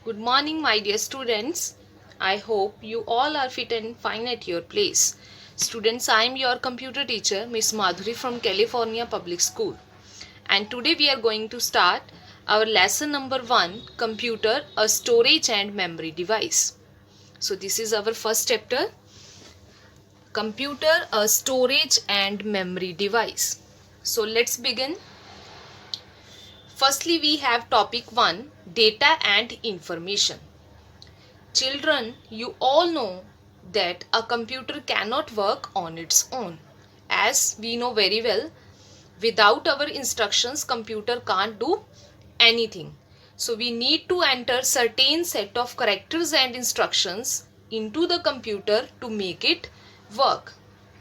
Good morning, my dear students. I hope you all are fit and fine at your place. Students, I am your computer teacher, Miss Madhuri from California Public School. And today we are going to start our lesson number 1, Computer, a Storage and Memory Device. So this is our first chapter, Computer, a Storage and Memory Device. So let's begin. Firstly, we have topic 1, Data and Information. Children, you all know that a computer cannot work on its own. As we know very well, without our instructions, computer can't do anything. So we need to enter certain set of characters and instructions into the computer to make it work.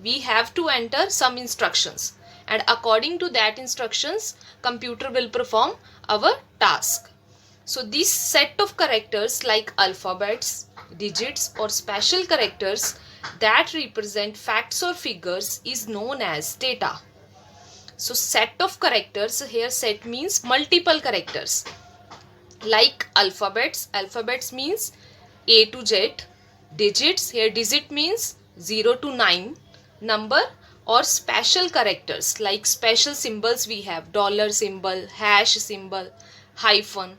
We have to enter some instructions, and according to that instructions, computer will perform our task. So this set of characters like alphabets, digits or special characters that represent facts or figures is known as data. So set of characters, here set means multiple characters. Like alphabets means A to Z. Digits, here digit means 0 to 9. Number or special characters like special symbols we have dollar symbol, hash symbol, hyphen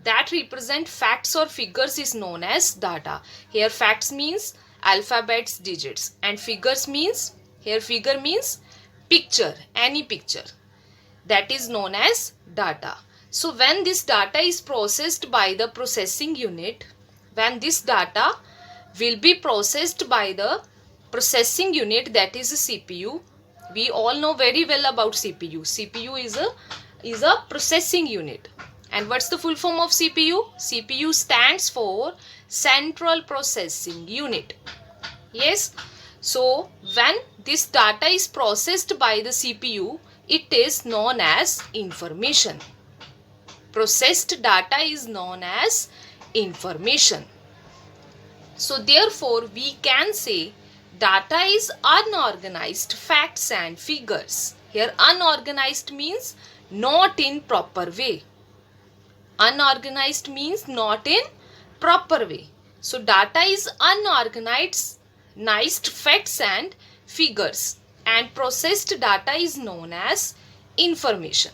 that represent facts or figures is known as data. Here facts means alphabets, digits, and figures means, here figure means picture, any picture, that is known as data. So when this data is processed by the processing unit, when this data will be processed by the processing unit, that is a CPU. We all know very well about CPU. CPU is a processing unit. And what's the full form of CPU? CPU stands for Central Processing Unit. Yes. So when this data is processed by the CPU, it is known as information. Processed data is known as information. So therefore we can say data is unorganized facts and figures. Here unorganized means not in proper way. Unorganized means not in proper way. So data is unorganized facts and figures, and processed data is known as information.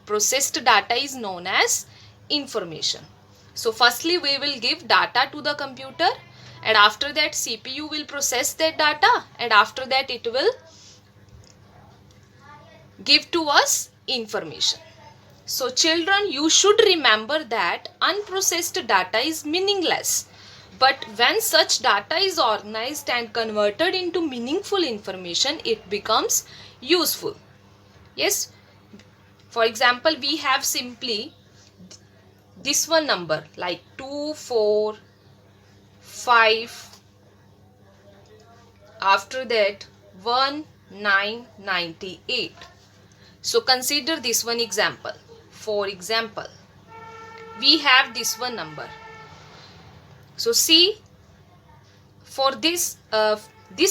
Processed data is known as information. So firstly we will give data to the computer, and after that CPU will process that data, and after that it will give to us information. So children, you should remember that unprocessed data is meaningless. But when such data is organized and converted into meaningful information, it becomes useful. Yes. For example, we have simply this one number like 2, 4, 5. After that 1, 9, 98. So consider this one example. For example, we have this one number. So see, for this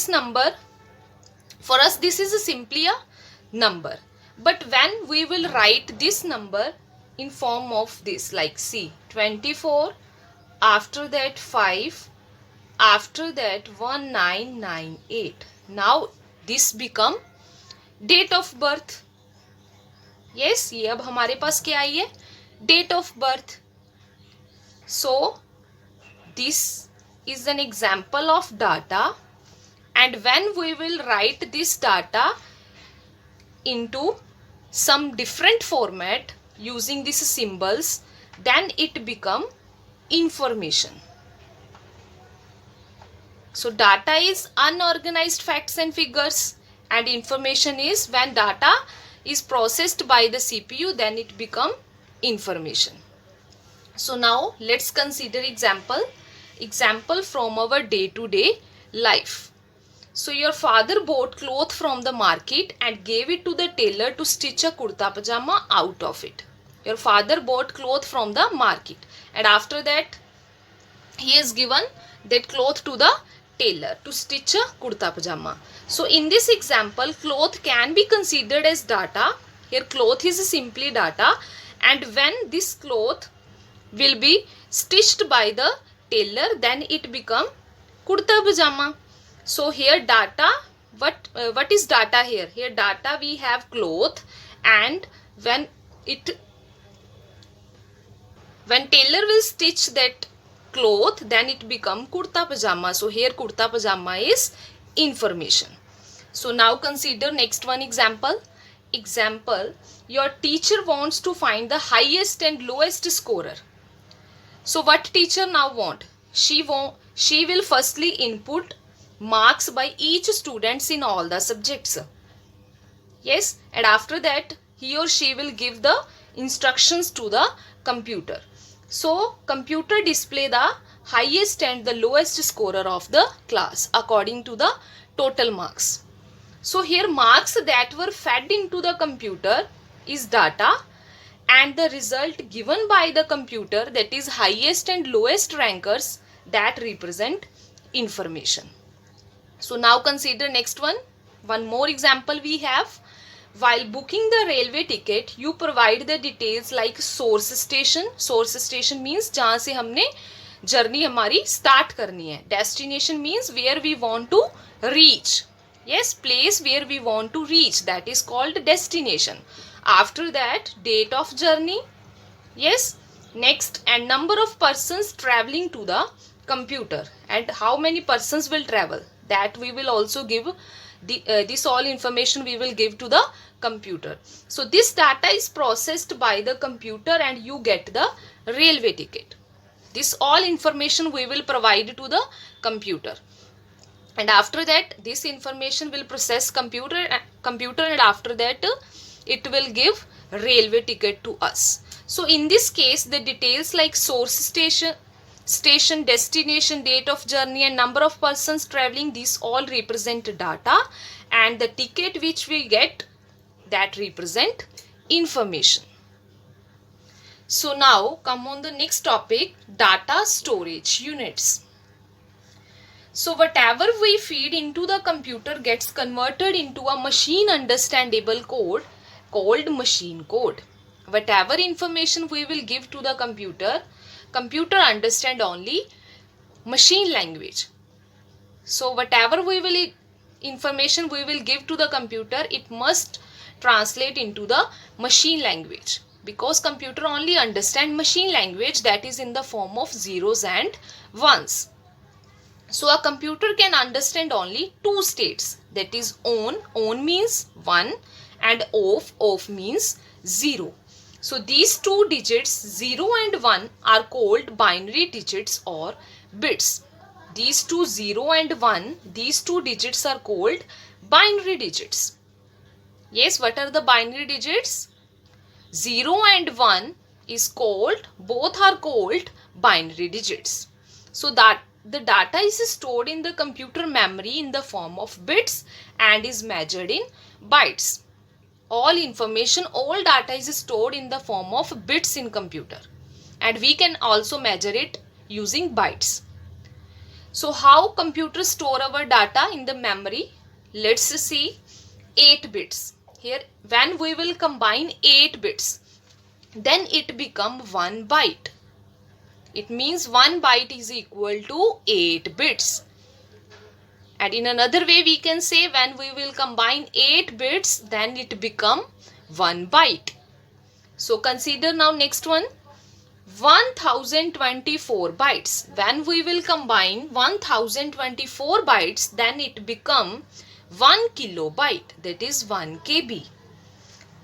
number, for us this is simply a number. But when we will write this number in form of this, like see 24, after that 5, after that 1998. Now this become date of birth. Yes, ये अब हमारे पास क्या आई है? Date of birth. So this is an example of data, and when we will write this data into some different format using these symbols, then it become information. So data is unorganized facts and figures, and information is when data is processed by the CPU, then it become information. So now let's consider example from our day-to-day life. So your father bought cloth from the market and gave it to the tailor to stitch a kurta pajama out of it. Your father bought cloth from the market, and after that he has given that cloth to the tailor to stitch a kurta pajama. So in this example, cloth can be considered as data. Here cloth is simply data, and when this cloth will be stitched by the tailor, then it become kurta pajama. So here data, what is data here? Here data we have cloth, and when tailor will stitch that cloth, then it become kurta pajama. So here kurta pajama is information. So now consider next one example. Example, your teacher wants to find the highest and lowest scorer. So what teacher now want? She will firstly input marks by each students in all the subjects. Yes, and after that he or she will give the instructions to the computer. So computer display the highest and the lowest scorer of the class according to the total marks. So here marks that were fed into the computer is data, and the result given by the computer, that is highest and lowest rankers, that represent information. So now consider next one. One more example we have. While booking the railway ticket, you provide the details like source station. Source station means जहाँ से हमने journey हमारी start करनी है. Destination means where we want to reach. Yes, place where we want to reach, that is called destination. After that, date of journey. Yes, next, and number of persons traveling to the computer, and how many persons will travel, that we will also give. This all information we will give to the computer. So this data is processed by the computer and you get the railway ticket. This all information we will provide to the computer, and after that this information will process computer, and after that it will give railway ticket to us. So in this case the details like source station, destination, date of journey, and number of persons traveling, these all represent data, and the ticket which we get, that represent information. So now come on the next topic, data storage units. So whatever we feed into the computer gets converted into a machine understandable code called machine code. Whatever information we will give to the computer understand only machine language. So whatever information we will give to the computer, it must translate into the machine language, because computer only understand machine language, that is in the form of zeros and ones. So a computer can understand only two states, that is on means 1 and off means 0. So these two digits 0 and 1 are called binary digits or bits. These two 0 and 1, these two digits are called binary digits. Yes, what are the binary digits? 0 and 1 is called, both are called binary digits. So that the data is stored in the computer memory in the form of bits and is measured in bytes. All information, all data is stored in the form of bits in computer, and we can also measure it using bytes. So how computer store our data in the memory? Let's see 8 bits. Here when we will combine 8 bits, then it become 1 byte. It means 1 byte is equal to 8 bits. And in another way we can say when we will combine 8 bits, then it become 1 byte. So consider now next one, 1024 bytes. When we will combine 1024 bytes, then it become 1 kilobyte, that is 1 KB.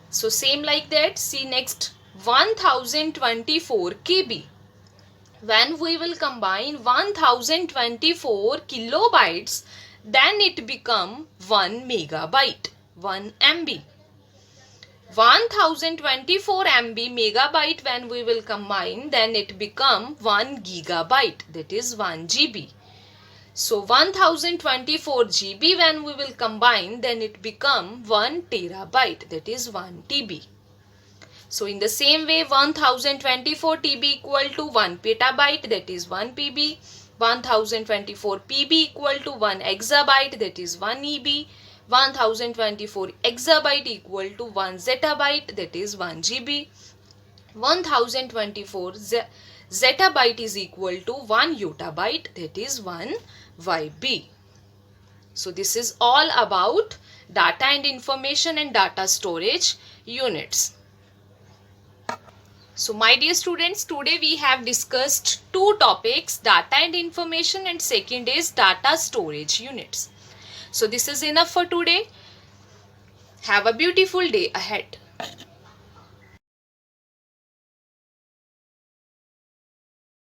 So same like that, see next 1024 KB. When we will combine 1024 kilobytes, then it become 1 megabyte, 1 MB. 1024 MB megabyte when we will combine, then it become 1 gigabyte, that is 1 GB. So 1024 GB when we will combine, then it become 1 terabyte, that is 1 TB. So in the same way 1024 TB equal to 1 petabyte, that is 1 PB. 1024 PB equal to 1 exabyte, that is 1 EB. 1024 exabyte equal to 1 zettabyte, that is 1 GB. 1024 zettabyte is equal to 1 yottabyte, that is 1 YB. So this is all about data and information and data storage units. So my dear students, today we have discussed two topics, data and information, and second is data storage units. So this is enough for today. Have a beautiful day ahead.